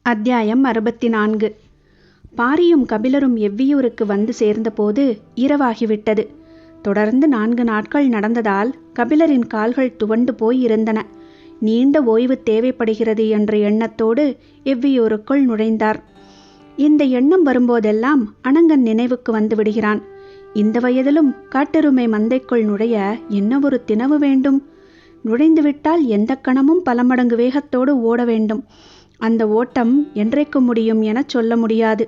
அத்தியாயம் 64. பாரியும் கபிலரும் எவ்வியூருக்கு வந்து சேர்ந்தபோது இரவாகிவிட்டது. தொடர்ந்து 4 நாட்கள் நடந்ததால் கபிலரின் கால்கள் துவண்டு போய் இருந்தன. நீண்ட ஓய்வு தேவைப்படுகிறது என்ற எண்ணத்தோடு எவ்வியூருக்குள் நுழைந்தார். இந்த எண்ணம் வரும்போதெல்லாம் அனங்கன் நினைவுக்கு வந்து விடுகிறான். இந்த வயதிலும் காட்டெருமை மந்தைக்குள் நுழைய என்ன ஒரு தினவு வேண்டும்? நுழைந்துவிட்டால் எந்த கணமும் பல மடங்கு வேகத்தோடு ஓட வேண்டும். அந்த ஓட்டம் என்றைக்கு முடியும் என சொல்ல முடியாது.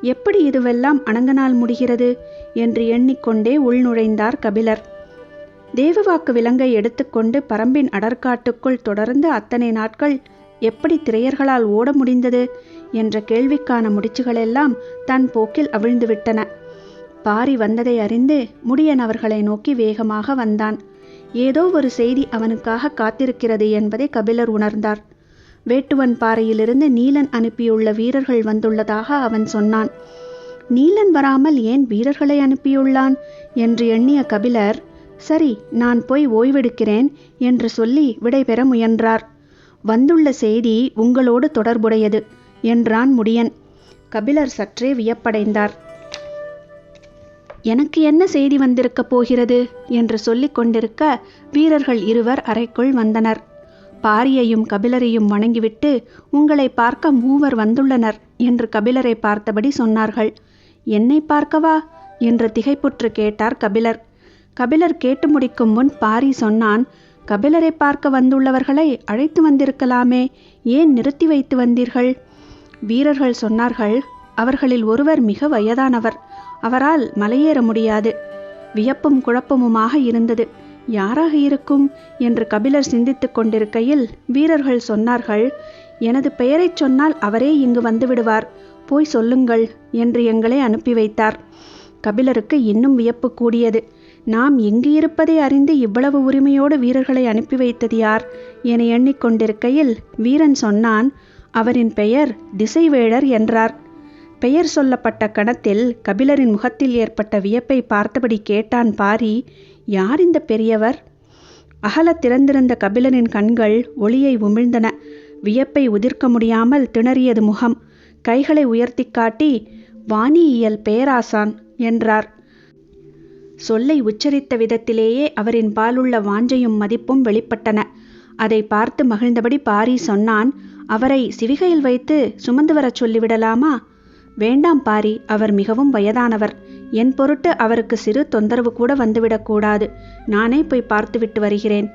எப்படி இதுவெல்லாம் அனங்கனால் முடிகிறது என்று எண்ணிக்கொண்டே உள்நுழைந்தார் கபிலர். தேவவாக்கு விலங்கை எடுத்துக்கொண்டு பரம்பின் அடற்காட்டுக்குள் தொடர்ந்து அத்தனை நாட்கள் எப்படி திரையர்களால் ஓட முடிந்தது என்ற கேள்விக்கான முடிச்சுகளெல்லாம் தன் போக்கில் அவிழ்ந்துவிட்டன. பாரி வந்ததை அறிந்து முடியன் அவர்களை நோக்கி வேகமாக வந்தான். ஏதோ ஒரு செய்தி அவனுக்காக காத்திருக்கிறது என்பதை கபிலர் உணர்ந்தார். வேட்டுவன் பாறையிலிருந்து நீலன் அனுப்பியுள்ள வீரர்கள் வந்துள்ளதாக அவன் சொன்னான். நீலன் வராமல் ஏன் வீரர்களை அனுப்பியுள்ளான் என்று எண்ணிய கபிலர், சரி, நான் போய் ஓய்வெடுக்கிறேன் என்று சொல்லி விடைபெற முயன்றார். வந்துள்ள செய்தி உங்களோடு தொடர்புடையது என்றான் முடியன். கபிலர் சற்றே வியப்படைந்தார். எனக்கு என்ன செய்தி வந்திருக்கப் போகிறது என்று சொல்லிக் கொண்டிருக்க வீரர்கள் இருவர் அறைக்குள் வந்தனர். பாரியையும் கபிலரையும் வணங்கிவிட்டு, உங்களை பார்க்க 3 வந்துள்ளனர் என்று கபிலரை பார்த்தபடி சொன்னார்கள். என்னை பார்க்கவா என்று திகைப்புற்று கேட்டார் கபிலர். கபிலர் கேட்டு முடிக்கும் முன் பாரி சொன்னான், கபிலரை பார்க்க வந்துள்ளவர்களை அழைத்து வந்திருக்கலாமே, ஏன் நிறுத்தி வைத்து வந்தீர்கள்? வீரர்கள் சொன்னார்கள், அவர்களில் ஒருவர் மிக வயதானவர், அவரால் மலையேற முடியாது. வியப்பும் குழப்பமுமாக இருந்தது. யாராக இருக்கும் என்று கபிலர் சிந்தித்துக் கொண்டிருக்கையில் வீரர்கள் சொன்னார்கள், எனது பெயரைச் சொன்னால் அவரே இங்கு வந்துவிடுவார், போய் சொல்லுங்கள் என்று எங்களை அனுப்பி வைத்தார். கபிலருக்கு இன்னும் வியப்பு கூடியது. நாம் இங்கு இருப்பதை அறிந்து இவ்வளவு உரிமையோடு வீரர்களை அனுப்பி வைத்தது யார் என எண்ணிக்கொண்டிருக்கையில் வீரன் சொன்னான், அவரின் பெயர் திசைவேழர் என்றார். பெயர் சொல்லப்பட்ட கணத்தில் கபிலரின் முகத்தில் ஏற்பட்ட வியப்பை பார்த்தபடி கேட்டான் பாரி, யார் இந்த பெரியவர்? அகல திறந்திருந்த கபிலரின் கண்கள் ஒளியை உமிழ்ந்தன. வியப்பை உதிர்க்க முடியாமல் திணறியது முகம். கைகளை உயர்த்தி காட்டி, வானியியல் பேராசான் என்றார். சொல்லை உச்சரித்த விதத்திலேயே அவரின் பாலுள்ள வாஞ்சையும் மதிப்பும் வெளிப்பட்டன. அதை பார்த்து மகிழ்ந்தபடி பாரி சொன்னான், அவரை சிவிகையில் வைத்து சுமந்து வரச் சொல்லிவிடலாமா? வேண்டாம் பாரி, அவர் மிகவும் வயதானவர். என் பொருட்டு அவருக்கு சிறு தொந்தரவு கூட வந்துவிடக்கூடாது. நானே போய் பார்த்துவிட்டு வருகிறேன்.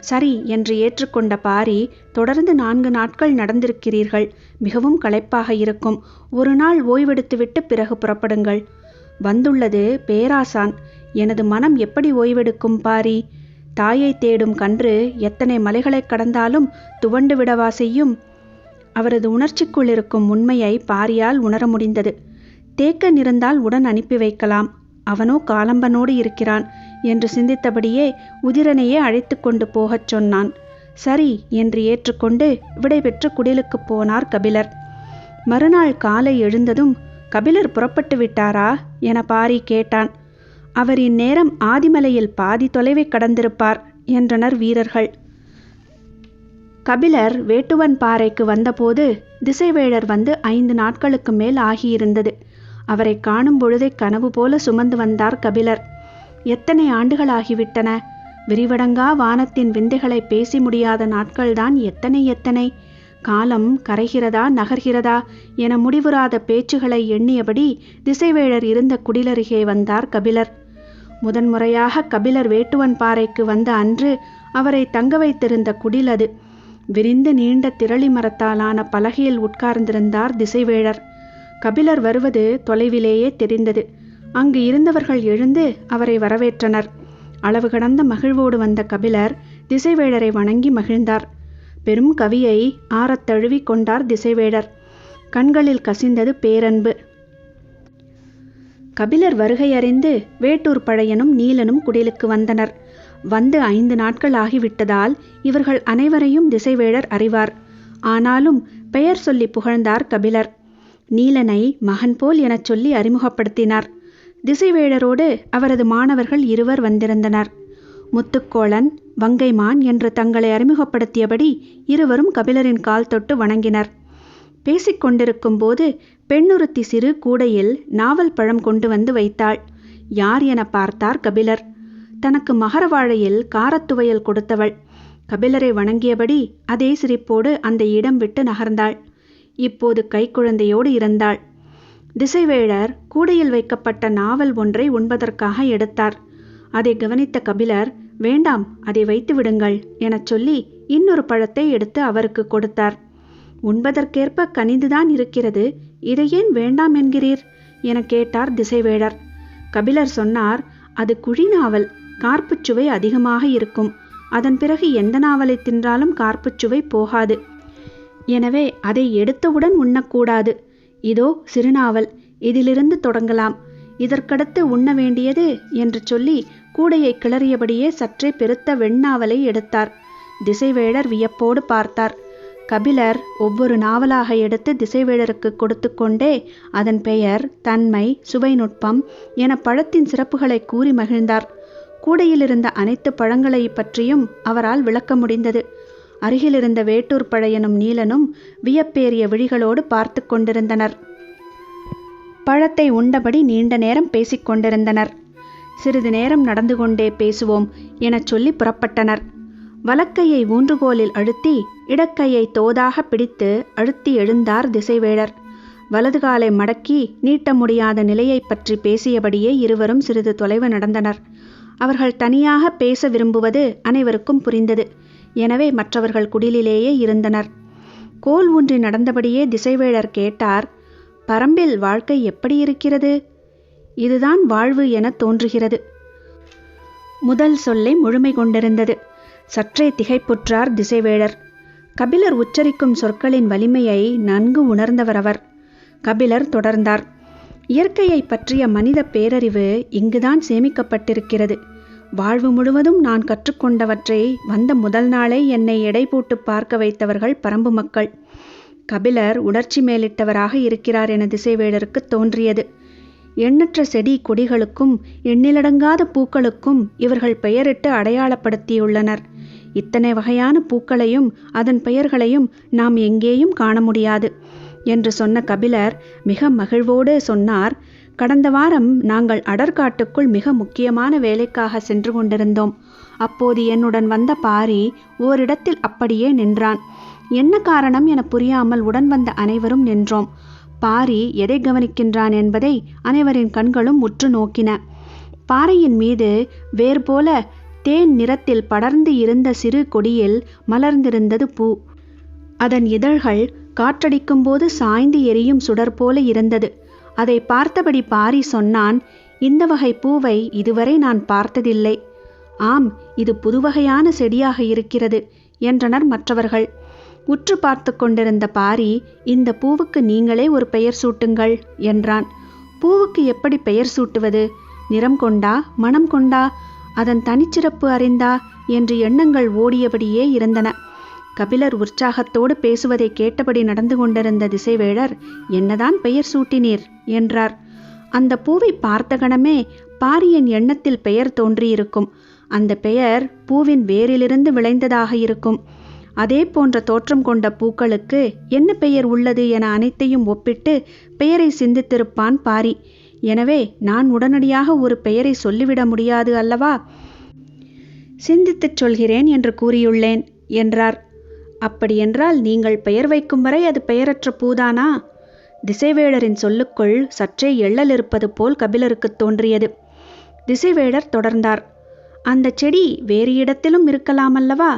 சரி என்று ஏற்றுக்கொண்ட பாரி, தொடர்ந்து 4 நாட்கள் நடந்திருக்கிறீர்கள். மிகவும் களைப்பாக இருக்கும். ஒரு நாள் ஓய்வெடுத்துவிட்டு பிறகு புறப்படுங்கள். வந்துள்ளது பேராசான். எனது மனம் எப்படி ஓய்வெடுக்கும் பாரி? தாயை தேடும் கன்று எத்தனை மலைகளை கடந்தாலும் துவண்டு விடவா செய்யும்? அவரது உணர்ச்சிக்குள் இருக்கும் உண்மையை பாரியால் உணர முடிந்தது. தேக்கன் இருந்தால் உடன் அனுப்பி வைக்கலாம், அவனோ காலம்பனோடு இருக்கிறான் என்று சிந்தித்தபடியே உதிரனையே அழைத்து கொண்டு போகச் சொன்னான். சரி என்று ஏற்றுக்கொண்டு விடைபெற்று குடிலுக்கு போனார் கபிலர். மறுநாள் காலை எழுந்ததும், கபிலர் புறப்பட்டு விட்டாரா என பாரி கேட்டான். அவர் இந்நேரம் ஆதிமலையில் பாதி தொலைவை கடந்திருப்பார் என்றனர் வீரர்கள். கபிலர் வேட்டுவன் பாறைக்கு வந்தபோது திசைவேழர் வந்து 5 நாட்களுக்கு மேல் ஆகியிருந்தது. அவரை காணும் பொழுதை கனவு போல சுமந்து வந்தார் கபிலர். எத்தனை ஆண்டுகள் ஆகிவிட்டன! விரிவடங்கா வானத்தின் விந்தைகளை பேசி முடியாத நாட்கள்தான் எத்தனை எத்தனை! காலம் கரைகிறதா நகர்கிறதா என முடிவுறாத பேச்சுகளை எண்ணியபடி திசைவேழர் இருந்த குடிலருகே வந்தார் கபிலர். முதன்முறையாக கபிலர் வேட்டுவன் பாறைக்கு வந்த அன்று அவரை தங்க வைத்திருந்த குடில் அது. விரிந்து நீண்ட திரளி மரத்தாலான பலகையில் உட்கார்ந்திருந்தார் திசைவேழர். கபிலர் வருவது தொலைவிலேயே தெரிந்தது. அங்கு இருந்தவர்கள் எழுந்து அவரை வரவேற்றனர். அளவு கடந்த மகிழ்வோடு வந்த கபிலர் திசைவேழரை வணங்கி மகிழ்ந்தார். பெரும் கவியை ஆறத் தழுவி கொண்டார் திசைவேழர். கண்களில் கசிந்தது பேரன்பு. கபிலர் வருகை அறிந்து வேட்டூர் பழையனும் நீலனும் குடிலுக்கு வந்தனர். வந்து 5 நாட்கள் ஆகிவிட்டதால் இவர்கள் அனைவரையும் திசைவேழர் அறிவார். ஆனாலும் பெயர் சொல்லி புகழ்ந்தார் கபிலர். நீலனை மகன் போல் எனச் சொல்லி அறிமுகப்படுத்தினார். திசைவேழரோடு அவரது மாணவர்கள் 2 வந்திருந்தனர். முத்துக்கோளன், வங்கைமான் என்று தங்களை அறிமுகப்படுத்தியபடி இருவரும் கபிலரின் கால் தொட்டு வணங்கினர். பேசிக்கொண்டிருக்கும் போது பெண்ணுறுத்தி சிறு கூடையில் நாவல் பழம் கொண்டு வந்து வைத்தாள். யார் என பார்த்தார் கபிலர். தனக்கு மகரவாழையில் காரத்துவையல் கொடுத்தவள். கபிலரை வணங்கியபடி அதே சிரிப்போடு அந்த இடம் விட்டு நகர்ந்தாள். இப்போது கைக்குழந்தையோடு இருந்தாள். திசைவேழர் கூடையில் வைக்கப்பட்ட நாவல் ஒன்றை உண்பதற்காக எடுத்தார். அதை கவனித்த கபிலர், வேண்டாம், அதை வைத்து விடுங்கள் எனச் சொல்லி இன்னொரு பழத்தை எடுத்து அவருக்கு கொடுத்தார். உண்பதற்கேற்ப கனிந்துதான் இருக்கிறது, இதை ஏன் வேண்டாம் என்கிறீர் என கேட்டார் திசைவேழர். கபிலர் சொன்னார், அது குழி நாவல், கார்ப்புச்சுவை அதிகமாக இருக்கும். அதன் பிறகு எந்த நாவலை தின்றாலும் கார்ப்புச்சுவை போகாது. எனவே அதை எடுத்தவுடன் உண்ணக்கூடாது. இதோ சிறுநாவல், இதிலிருந்து தொடங்கலாம். இதற்கடுத்து உண்ண வேண்டியது என்று சொல்லி கூடையை கிளறியபடியே சற்றே பெருத்த வெண்ணாவலை எடுத்தார். திசைவேழர் வியப்போடு பார்த்தார். கபிலர் ஒவ்வொரு நாவலாக எடுத்து திசைவேழருக்கு கொடுத்து கொண்டே அதன் பெயர், தன்மை, சுவை நுட்பம் என பழத்தின் சிறப்புகளை கூறி மகிழ்ந்தார். கூடையிலிருந்த அனைத்து பழங்களை பற்றியும் அவரால் விளக்க முடிந்தது. அருகிலிருந்த வேட்டூர் பழையனும் நீலனும் வியப்பேறிய விழிகளோடு பார்த்து கொண்டிருந்தனர். பழத்தை உண்டபடி நீண்ட நேரம் பேசிக்கொண்டிருந்தனர். சிறிது நேரம் நடந்து கொண்டே பேசுவோம் எனச் சொல்லி புறப்பட்டனர். வலக்கையை ஊன்றுகோலில் அழுத்தி இடக்கையை தோதாக பிடித்து அழுத்தி எழுந்தார் திசைவேழர். வலது காலை மடக்கி நீட்ட முடியாத நிலையை பற்றி பேசியபடியே இருவரும் சிறிது தொலைவு நடந்தனர். அவர்கள் தனியாக பேச விரும்புவது அனைவருக்கும் புரிந்தது. எனவே மற்றவர்கள் குடிலிலேயே இருந்தனர். கோல் ஊன்றி நடந்தபடியே திசைவேழர் கேட்டார், பரம்பில் வாழ்க்கை எப்படி இருக்கிறது? இதுதான் வாழ்வு என தோன்றுகிறது. முதல் சொல்லை முழுமை கொண்டிருந்தது. சற்றே திகைப்புற்றார் திசைவேழர். கபிலர் உச்சரிக்கும் சொற்களின் வலிமையை நன்கு உணர்ந்தவர் அவர். கபிலர் தொடர்ந்தார், இயற்கையை பற்றிய மனித பேரறிவு இங்குதான் சேமிக்கப்பட்டிருக்கிறது. வாழ்வு முழுவதும் நான் கற்றுக்கொண்டவற்றை வந்த முதல் நாளே என்னை எடை போட்டு பார்க்க வைத்தவர்கள் பரம்பு மக்கள். கபிலர் உணர்ச்சி மேலிட்டவராக இருக்கிறார் என திசைவேழருக்கு தோன்றியது. எண்ணற்ற செடி கொடிகளுக்கும் எண்ணிலடங்காத பூக்களுக்கும் இவர்கள் பெயரிட்டு அடையாளப்படுத்தியுள்ளனர். இத்தனை வகையான பூக்களையும் அதன் பெயர்களையும் நாம் எங்கேயும் காண முடியாது என்று சொன்ன கபிலர் மிக மகிழ்வோடு சொன்னார், கடந்த வாரம் நாங்கள் அடர்காட்டுக்குள் மிக முக்கியமான வேலைக்காக சென்று கொண்டிருந்தோம். அப்போது என்னுடன் வந்த பாரி ஓரிடத்தில் அப்படியே நின்றான். என்ன காரணம் என புரியாமல் உடன் வந்த அனைவரும் நின்றோம். பாரி எதை கவனிக்கின்றான் என்பதை அனைவரின் கண்களும் உற்று நோக்கின. பாறையின் மீது வேர் போல தேன் நிறத்தில் படர்ந்து இருந்த சிறு கொடியில் மலர்ந்திருந்தது பூ. அதன் இதழ்கள் காற்றடிக்கும் போது சாய்ந்து எரியும் சுடர் போல இருந்தது. அதை பார்த்தபடி பாரி சொன்னான், இந்த வகை பூவை இதுவரை நான் பார்த்ததில்லை. ஆம், இது புதுவகையான செடியாக இருக்கிறது என்றனர் மற்றவர்கள். உற்று பார்த்து கொண்டிருந்த பாரி, இந்த பூவுக்கு நீங்களே ஒரு பெயர் சூட்டுங்கள் என்றான். பூவுக்கு எப்படி பெயர் சூட்டுவது? நிறம் கொண்டா, மனம் கொண்டா, அதன் தனிச்சிறப்பு அறிந்தா என்று எண்ணங்கள் ஓடியபடியே இருந்தன. கபிலர் உற்சாகத்தோடு பேசுவதை கேட்டபடி நடந்து கொண்டிருந்த திசைவேழர், என்னதான் பெயர் சூட்டினீர் என்றார். அந்த பூவை பார்த்த கணமே பாரியின் எண்ணத்தில் பெயர் தோன்றியிருக்கும். அந்த பெயர் பூவின் வேரிலிருந்து விளைந்ததாக இருக்கும். அதே போன்ற தோற்றம் கொண்ட பூக்களுக்கு என்ன பெயர் உள்ளது என அனைத்தையும் ஒப்பிட்டு பெயரை சிந்தித்திருப்பான் பாரி. எனவே நான் உடனடியாக ஒரு பெயரை சொல்லிவிட முடியாது அல்லவா? சிந்தித்துச் சொல்கிறேன் என்று கூறியுள்ளேன் என்றார். அப்படியென்றால் நீங்கள் பெயர் வைக்கும் வரை அது பெயரற்ற பூதானா? திசைவேழரின் சொல்லுக்குள் சற்றே எள்ளல் இருப்பது போல் கபிலருக்கு தோன்றியது. திசைவேழர் தொடர்ந்தார், அந்த செடி வேறு இடத்திலும் இருக்கலாமல்லவா?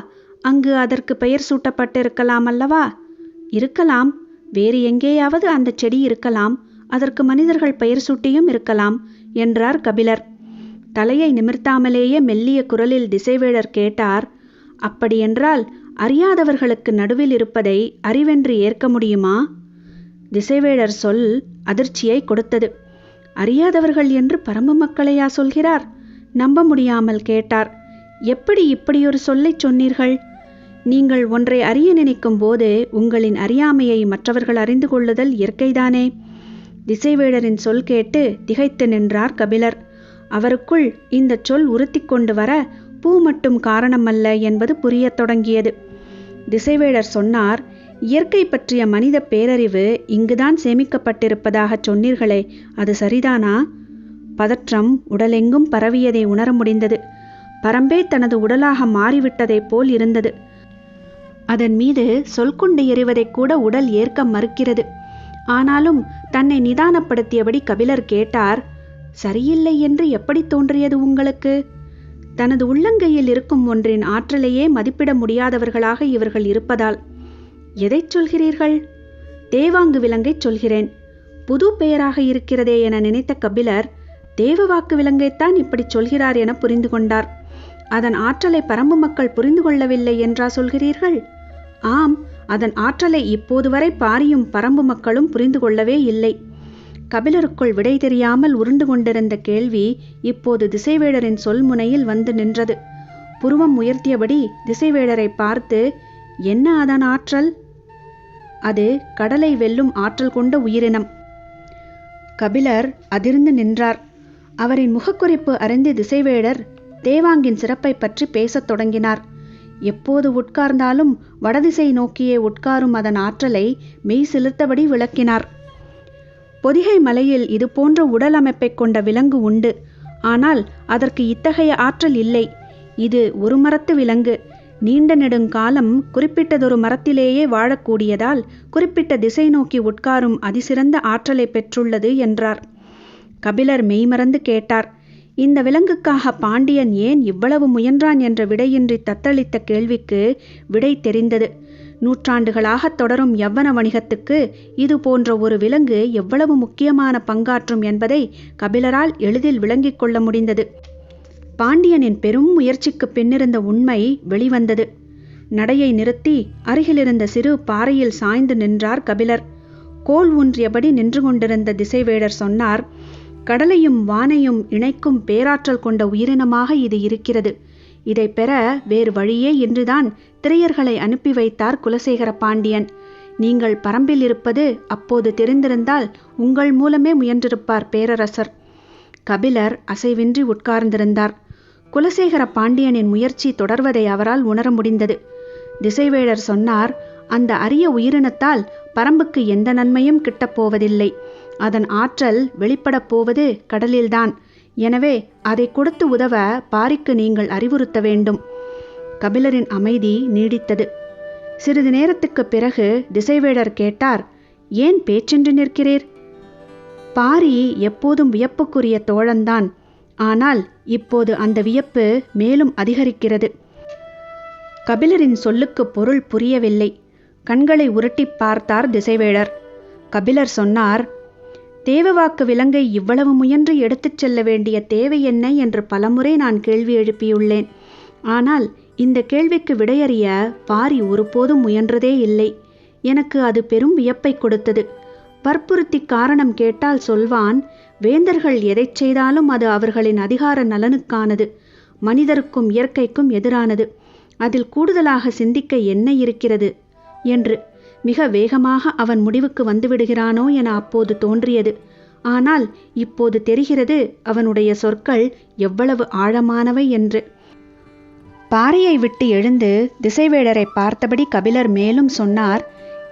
அங்கு அதற்கு பெயர் சூட்டப்பட்டிருக்கலாமல்லவா? இருக்கலாம், வேறு எங்கேயாவது அந்த செடி இருக்கலாம். அதற்கு மனிதர்கள் பெயர் சூட்டியும் இருக்கலாம் என்றார் கபிலர். தலையை நிமிர்த்தாமலேயே மெல்லிய குரலில் திசைவேழர் கேட்டார், அப்படியென்றால் அறியாதவர்களுக்கு நடுவில் இருப்பதை அறிவென்று ஏற்க முடியுமா? திசைவேழர் சொல் அதிர்ச்சியை கொடுத்தது. அறியாதவர்கள் என்று பரம்பு மக்களையா சொல்கிறார்? நம்ப முடியாமல் கேட்டார், எப்படி இப்படியொரு சொல்லை சொன்னீர்கள்? நீங்கள் ஒன்றை அறிய நினைக்கும் போது உங்களின் அறியாமையை மற்றவர்கள் அறிந்து கொள்ளுதல் இயற்கைதானே? திசைவேழரின் சொல் கேட்டு திகைத்து நின்றார் கபிலர். அவருக்குள் இந்த சொல் உறுத்தி கொண்டு வர பூ மட்டும் காரணமல்ல என்பது புரியத் தொடங்கியது. திசைவேழர் சொன்னார், இயற்கை பற்றிய மனித பேரறிவு இங்குதான் சேமிக்கப்பட்டிருப்பதாக சொன்னீர்களே, அது சரிதானா? பதற்றம் உடலெங்கும் பரவியதை உணர முடிந்தது. பரம்பே தனது உடலாக மாறிவிட்டதைப் போல் இருந்தது. அதன் மீது சொல்கொண்டு எறிவதை கூட உடல் ஏற்க மறுக்கிறது. ஆனாலும் தன்னை நிதானப்படுத்தியபடி கபிலர் கேட்டார், சரியில்லை என்று எப்படி தோன்றியது உங்களுக்கு? தனது உள்ளங்கையில் இருக்கும் ஒன்றின் ஆற்றலையே மதிப்பிட முடியாதவர்களாக இவர்கள் இருப்பதால். எதை சொல்கிறீர்கள்? தேவாங்கு விலங்கை சொல்கிறேன். புது பெயராக இருக்கிறதே என நினைத்த கபிலர் தேவவாக்கு விலங்கைத்தான் இப்படி சொல்கிறார் என புரிந்து கொண்டார். அதன் ஆற்றலை பரம்பு மக்கள் புரிந்து கொள்ளவில்லை என்றா சொல்கிறீர்கள்? ஆம், அதன் ஆற்றலை இப்போது வரை பாரியும் பரம்பு மக்களும் புரிந்து கொள்ளவே இல்லை. கபிலருக்குள் விடை தெரியாமல் உருண்டு கொண்டிருந்த கேள்வி இப்போது திசைவேடரின் சொல்முனையில் வந்து நின்றது. புருவம் உயர்த்தியபடி திசைவேடரை பார்த்து, என்ன அதன் ஆற்றல்? அது கடலை வெல்லும் ஆற்றல் கொண்ட உயிரினம். கபிலர் அதிர்ந்து நின்றார். அவரின் முகக்குறிப்பு அறிந்த திசைவேடர் தேவாங்கின் சிறப்பை பற்றி பேசத் தொடங்கினார். எப்போது உட்கார்ந்தாலும் வடதிசை நோக்கியே உட்காரும் அதன் ஆற்றலை மெய் சிலிர்த்தபடி விளக்கினார். பொதிகை மலையில் இது போன்ற உடல் அமைப்பை கொண்ட விலங்கு உண்டு. ஆனால் அதற்கு இத்தகைய ஆற்றல் இல்லை. இது ஒரு மரத்து விலங்கு. நீண்ட நெடுங்காலம் குறிப்பிட்டதொரு மரத்திலேயே வாழக்கூடியதால் குறிப்பிட்ட திசை நோக்கி உட்காரும் அதிசிறந்த ஆற்றலை பெற்றுள்ளது என்றார். கபிலர் மெய்மறந்து கேட்டார். இந்த விலங்குக்காக பாண்டியன் ஏன் இவ்வளவு முயன்றான் என்ற விடையின்றி தத்தளித்த கேள்விக்கு விடை தெரிந்தது. நூற்றாண்டுகளாக தொடரும் யவ்வன வணிகத்துக்கு இது போன்ற ஒரு விலங்கு எவ்வளவு முக்கியமான பங்காற்றும் என்பதை கபிலரால் எளிதில் விளங்கிக் கொள்ள முடிந்தது. பாண்டியனின் பெரும் முயற்சிக்கு பின்னிருந்த உண்மை வெளிவந்தது. நடையை நிறுத்தி அருகிலிருந்த சிறு பாறையில் சாய்ந்து நின்றார் கபிலர். கோல் ஊன்றியபடி நின்று கொண்டிருந்த திசைவேடர் சொன்னார், கடலையும் வானையும் இணைக்கும் பேராற்றல் கொண்ட உயிரினமாக இது இருக்கிறது. இதை பெற வேறு வழியே இன்றுதான் திரையர்களை அனுப்பி வைத்தார் குலசேகர பாண்டியன். நீங்கள் பரம்பில் இருப்பது அப்போது தெரிந்திருந்தால் உங்கள் மூலமே முயன்றிருப்பார் பேரரசர். கபிலர் அசைவின்றி உட்கார்ந்திருந்தார். குலசேகர பாண்டியனின் முயற்சி தொடர்வதை அவரால் உணர முடிந்தது. திசைவேடர் சொன்னார், அந்த அரிய உயிரினத்தால் பரம்புக்கு எந்த நன்மையும் கிட்டப்போவதில்லை. அதன் ஆற்றல் வெளிப்படப் போவது கடலில்தான். எனவே அதை கொடுத்து உதவ பாரிக்கு நீங்கள் அறிவுறுத்த வேண்டும். கபிலரின் அமைதி நீடித்தது. சிறிது நேரத்துக்கு பிறகு திசைவேடர் கேட்டார், ஏன் பேச்சின்றி நிற்கிறீர்? பாரி எப்போதும் வியப்புக்குரிய தோழன்தான். ஆனால் இப்போது அந்த வியப்பு மேலும் அதிகரிக்கிறது. கபிலரின் சொல்லுக்கு பொருள் புரியவில்லை. கண்களை உருட்டி பார்த்தார் திசைவேடர். கபிலர் சொன்னார், தேவவாக்கு விலங்கை இவ்வளவு முயன்று எடுத்துச் செல்ல வேண்டிய தேவை என்ன என்று பலமுறை நான் கேள்வி எழுப்பியுள்ளேன். ஆனால் இந்த கேள்விக்கு விடையறிய பாரி ஒருபோதும் முயன்றதே இல்லை. எனக்கு அது பெரும் வியப்பை கொடுத்தது. வற்புறுத்தி காரணம் கேட்டால் சொல்வான், வேந்தர்கள் எதை செய்தாலும் அது அவர்களின் அதிகார நலனுக்கானது, மனிதருக்கும் இயற்கைக்கும் எதிரானது. அதில் கூடுதலாக சிந்திக்க என்ன இருக்கிறது என்று. மிக வேகமாக அவன் முடிவுக்கு வந்துவிடுகிறானோ என அப்போது தோன்றியது. ஆனால் இப்போது தெரிகிறது அவனுடைய சொற்கள் எவ்வளவு ஆழமானவை என்று. பாறையை விட்டு எழுந்து திசைவேடரை பார்த்தபடி கபிலர் மேலும் சொன்னார்,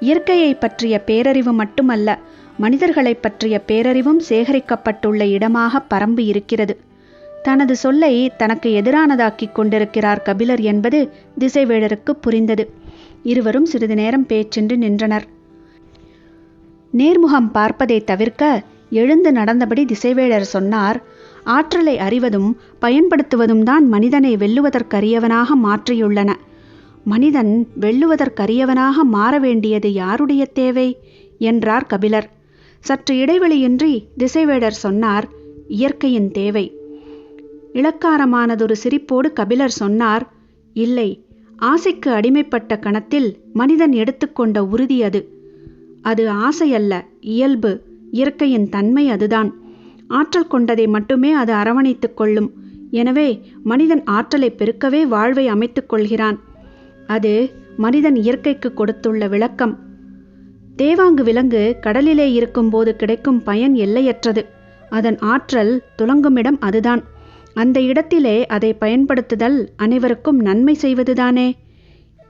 இயற்கையை பற்றிய பேரறிவு மட்டுமல்ல, மனிதர்களை பற்றிய பேரறிவும் சேகரிக்கப்பட்டுள்ள இடமாக பரம்பு இருக்கிறது. தனது சொல்லை தனக்கு எதிரானதாக்கிக் கொண்டிருக்கிறார் கபிலர் என்பது திசைவேடருக்கு புரிந்தது. இருவரும் சிறிது நேரம் பேச்சின்றி நின்றனர். நேர்முகம் பார்ப்பதை தவிர்க்க எழுந்து நடந்தபடி திசைவேடர் சொன்னார், ஆற்றலை அறிவதும் பயன்படுத்துவதும் தான் மனிதனை வெல்லுவதற்கரியவனாக மாற்றியுள்ளன. மனிதன் வெல்லுவதற்கரியவனாக மாற வேண்டியது யாருடைய தேவை என்றார் கபிலர். சற்று இடைவெளியின்றி திசைவேடர் சொன்னார், இயற்கையின் தேவை. இளக்காரமானதொரு சிரிப்போடு கபிலர் சொன்னார், இல்லை, ஆசைக்கு அடிமைப்பட்ட கணத்தில் மனிதன் எடுத்துக்கொண்ட உறுதி அது. அது ஆசையல்ல, இயல்பு, இயற்கையின் தன்மை அதுதான். ஆற்றல் கொண்டதை மட்டுமே அது அரவணைத்துக் கொள்ளும். எனவே மனிதன் ஆற்றலை பெருக்கவே வாழ்வை அமைத்துக் கொள்கிறான். அது மனிதன் இயற்கைக்கு கொடுத்துள்ள விளக்கம். தேவாங்கு விலங்கு கடலிலே இருக்கும்போது கிடைக்கும் பயன் எல்லையற்றது. அதன் ஆற்றல் துலங்குமிடம் அதுதான். அந்த இடத்திலே அதை பயன்படுத்துதல் அனைவருக்கும் நன்மை செய்வதுதானே.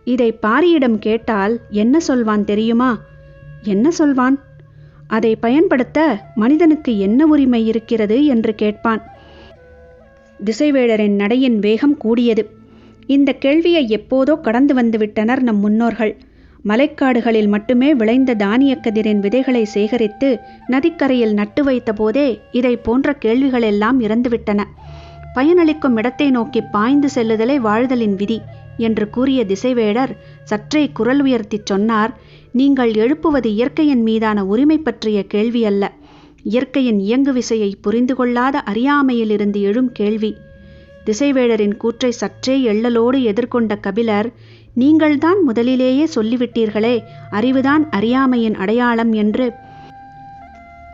இதை பாரியிடம் கேட்டால் என்ன சொல்வான் தெரியுமா? என்ன சொல்வான்? அதை பயன்படுத்த மனிதனுக்கு என்ன உரிமை இருக்கிறது என்று கேட்பான். திசைவேழரின் நடையின் வேகம் கூடியது. இந்த கேள்வியை எப்போதோ கடந்து வந்துவிட்டனர் நம் முன்னோர்கள். மலைக்காடுகளில் மட்டுமே விளைந்த தானிய கதிரின் விதைகளை சேகரித்து நதிக்கரையில் நட்டு வைத்த போதே இதை போன்ற கேள்விகளெல்லாம் இறந்துவிட்டன. பயனளிக்கும் இடத்தை நோக்கி பாய்ந்து செல்லுதலே வாழ்தலின் விதி என்று கூறிய திசைவேழர் சற்றே குரல் உயர்த்தி சொன்னார், நீங்கள் எழுப்புவது இயற்கையின் மீதான உரிமை பற்றிய கேள்வி அல்ல, இயற்கையின் இயங்கு விசையை புரிந்து கொள்ளாத அறியாமையிலிருந்து எழும் கேள்வி. திசைவேழரின் கூற்றை சற்றே எள்ளலோடு எதிர்கொண்ட கபிலர், நீங்கள்தான் முதலிலேயே சொல்லிவிட்டீர்களே, அறிவுதான் அறியாமையின் அடையாளம் என்று.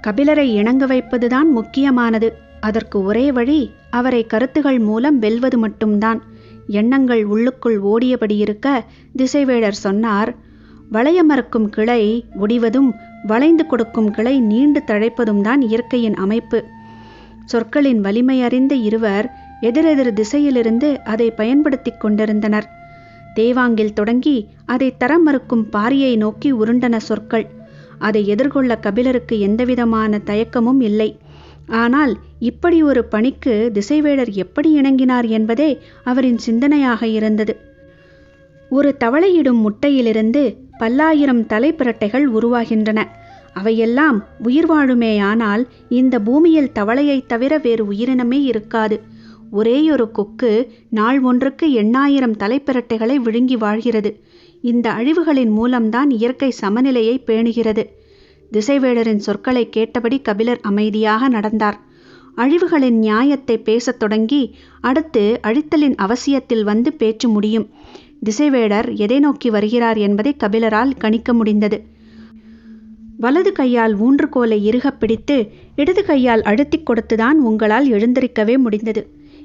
கபிலரை இணங்க வைப்பதுதான் முக்கியமானது. அதற்கு ஒரே வழி அவரை கருத்துகள் மூலம் வெல்வது மட்டும்தான். எண்ணங்கள் உள்ளுக்குள் ஓடியபடி இருக்க திசைவேழர் சொன்னார், வளைய மறுக்கும் கிளை ஒடிவதும் வளைந்து கொடுக்கும் கிளை நீண்டு தழைப்பதும் தான் இயற்கையின் அமைப்பு. சொற்களின் வலிமை அறிந்த இருவர் எதிரெதிர் திசையிலிருந்து அதை பயன்படுத்தி கொண்டிருந்தனர். தேவாங்கில் தொடங்கி அதை தர மறுக்கும் பாரியை நோக்கி உருண்டன சொற்கள். அதை எதிர்கொள்ள கபிலருக்கு எந்தவிதமான தயக்கமும் இல்லை. ஆனால் இப்படி ஒரு பணிக்கு திசைவேழர் எப்படி இணங்கினார் என்பதே அவரின் சிந்தனையாக இருந்தது. ஒரு தவளையிடும் முட்டையிலிருந்து பல்லாயிரம் தலைப்பிரட்டைகள் உருவாகின்றன. அவையெல்லாம் உயிர் வாழுமேயானால் இந்த பூமியில் தவளையைத் தவிர வேறு உயிரினமே இருக்காது. ஒரேயொரு கொக்கு நாள் ஒன்றுக்கு 8000 தலைப்பிரட்டைகளை விழுங்கி வாழ்கிறது. இந்த அழிவுகளின் மூலம்தான் இயற்கை சமநிலையை பேணுகிறது. திசைவேழரின் சொற்களை கேட்டபடி கபிலர் அமைதியாக நடந்தார். அழிவுகளின் நியாயத்தை பேசத் தொடங்கி அடுத்து அழித்தலின் அவசியத்தில் வந்து பேச்சு முடியும். திசைவேழர் எதை நோக்கி வருகிறார் என்பதை கபிலரால் கணிக்க முடிந்தது. வலது கையால் ஊன்றுகோலை இறுகப் பிடித்து இடது கையால் அழுத்திக் கொடுத்துதான் உங்களால் எழுந்திருக்கவே முடிந்தது.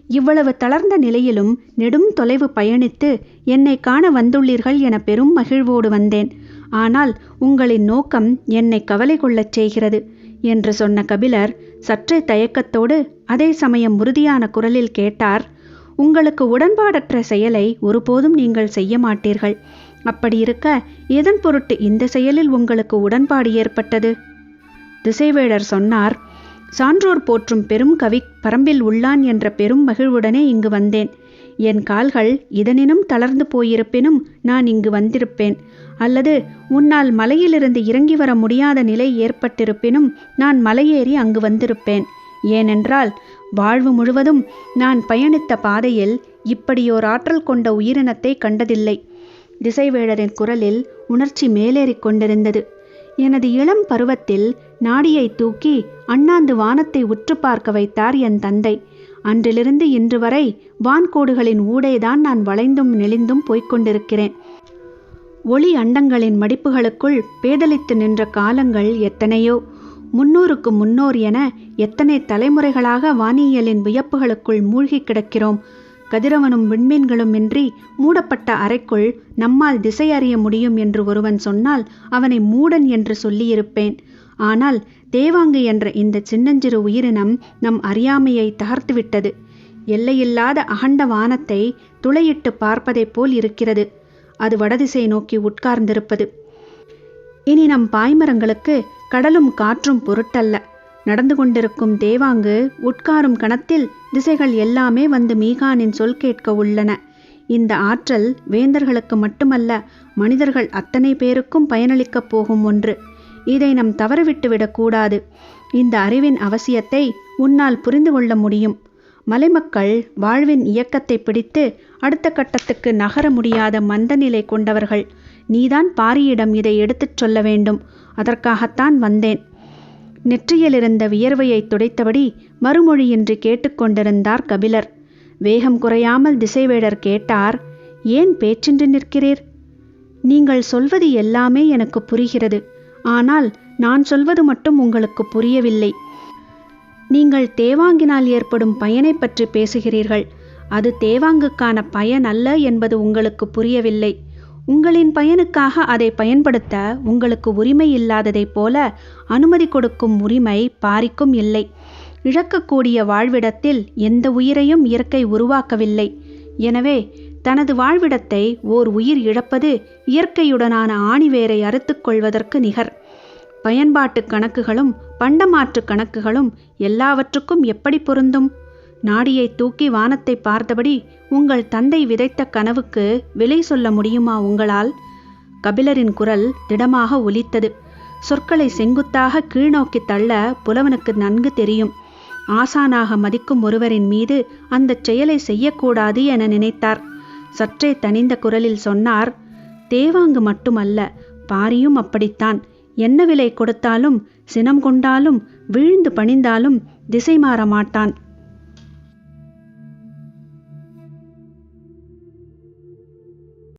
இவ்வளவு தளர்ந்த நிலையிலும் நெடும் தொலைவு பயணித்து என்னை காண வந்துள்ளீர்கள் என பெரும் மகிழ்வோடு வந்தேன். ஆனால் உங்களின் நோக்கம் என்னை கவலை கொள்ளச் செய்கிறது என்று சொன்ன கபிலர் சற்றே தயக்கத்தோடு அதே சமயம் உறுதியான குரலில் கேட்டார், உங்களுக்கு உடன்பாடற்ற செயலை ஒருபோதும் நீங்கள் செய்ய மாட்டீர்கள். அப்படி இருக்க எதன் பொருட்டு இந்த செயலில் உங்களுக்கு உடன்பாடு ஏற்பட்டது? திசைவேழர் சொன்னார், சான்றோர் போற்றும் பெரும் கவி பரம்பில் உள்ளான் என்ற பெரும் மகிழ்வுடனே இங்கு வந்தேன். என் கால்கள் இதனினும் தளர்ந்து போயிருப்பினும் நான் இங்கு வந்திருப்பேன். அல்லது உன்னால் மலையிலிருந்து இறங்கி வர முடியாத நிலை ஏற்பட்டிருப்பினும் நான் மலையேறி அங்கு வந்திருப்பேன். ஏனென்றால் வாழ்வு முழுவதும் நான் பயணித்த பாதையில் இப்படியோர் ஆற்றல் கொண்ட உயிரினத்தை கண்டதில்லை. திசைவேழரின் குரலில் உணர்ச்சி மேலேறிக் கொண்டிருந்தது. எனது இளம் பருவத்தில் நாடியை தூக்கி அண்ணாந்து வானத்தை உற்று பார்க்க வைத்தார் என் தந்தை. அன்றிலிருந்து இன்று வரை வான்கோடுகளின் ஊடேதான் நான் வளைந்தும் நெளிந்தும் போய்கொண்டிருக்கிறேன். ஒளி அண்டங்களின் மடிப்புகளுக்குள் பேதலித்து நின்ற காலங்கள் எத்தனையோ. 300க்கு முன்னோர் என எத்தனை தலைமுறைகளாக வானியலின் வியப்புகளுக்குள் மூழ்கி கிடக்கிறோம். கதிரவனும் விண்மீன்களும் இன்றி மூடப்பட்ட அறைக்குள் நம்மால் திசை அறிய முடியும் என்று ஒருவன் சொன்னால் அவனை மூடன் என்று சொல்லியிருப்பேன். ஆனால் தேவாங்கு என்ற இந்த சின்னஞ்சிறு உயிரினம் நம் அறியாமையை தகர்த்துவிட்டது. எல்லையில்லாத அகண்ட வானத்தை துளையிட்டு பார்ப்பதைப் போல் இருக்கிறது. அது வடதிசை நோக்கி உட்கார்ந்திருப்பது. இனி நம் பாய்மரங்களுக்கு கடலும் காற்றும் பொருட்டல்ல. நடந்து கொண்டிருக்கும் தேவாங்கு உட்காரும் கணத்தில் திசைகள் எல்லாமே வந்து மீகானின் சொல் கேட்க உள்ளன. இந்த ஆற்றல் வேந்தர்களுக்கு மட்டுமல்ல, மனிதர்கள் அத்தனை பேருக்கும் பயனளிக்கப் போகும் ஒன்று. இதை நம் தவறவிட்டுவிடக்கூடாது. இந்த அறிவின் அவசியத்தை உன்னால் புரிந்து கொள்ள முடியும். மலைமக்கள் வாழ்வின் இயக்கத்தை பிடித்து அடுத்த கட்டத்துக்கு நகர முடியாத மந்தநிலை கொண்டவர்கள். நீதான் பாரியிடம் இதை எடுத்துச் சொல்ல வேண்டும். அதற்காகத்தான் வந்தேன். நெற்றியிலிருந்த வியர்வையை துடைத்தபடி மறுமொழியின்றி கேட்டுக்கொண்டிருந்தார் கபிலர். வேகம் குறையாமல் திசைவேழர் கேட்டார், ஏன் பேச்சின்றி நிற்கிறீர்? நீங்கள் சொல்வது எல்லாமே எனக்கு புரிகிறது. ஆனால் நான் சொல்வது மட்டும் உங்களுக்கு புரியவில்லை. நீங்கள் தேவாங்கினால் ஏற்படும் பயனை பற்றி பேசுகிறீர்கள். அது தேவாங்குக்கான பயன் அல்ல என்பது உங்களுக்கு புரியவில்லை. உங்களின் பயனுக்காக அதை பயன்படுத்த உங்களுக்கு உரிமை இல்லாததைப் போல அனுமதி கொடுக்கும் உரிமை பாரிக்கும் இல்லை. இழக்கக்கூடிய வாழ்விடத்தில் எந்த உயிரையும் இயற்கை உருவாக்கவில்லை. எனவே தனது வாழ்விடத்தை ஓர் உயிர் இழப்பது இயற்கையுடனான ஆணிவேரை அறுத்துக் கொள்வதற்கு நிகர். பயன்பாட்டு கணக்குகளும் பண்டமாற்று கணக்குகளும் எல்லாவற்றுக்கும் எப்படி பொருந்தும்? நாடியை தூக்கி வானத்தை பார்த்தபடி உங்கள் தந்தை விதைத்த கனவுக்கு விலை சொல்ல முடியுமா உங்களால்? கபிலரின் குரல் திடமாக ஒலித்தது. சொற்களை செங்குத்தாக கீழ்நோக்கி தள்ள புலவனுக்கு நன்கு தெரியும். ஆசானாக மதிக்கும் ஒருவரின் மீது அந்த செயலை செய்யக்கூடாது என நினைத்தார். சற்றே தனிந்த குரலில் சொன்னார், தேவாங்கு மட்டுமல்ல, பாரியும் அப்படித்தான். என்ன விலை கொடுத்தாலும், சினம் கொண்டாலும், வீழ்ந்து பணிந்தாலும் திசை மாற மாட்டான்.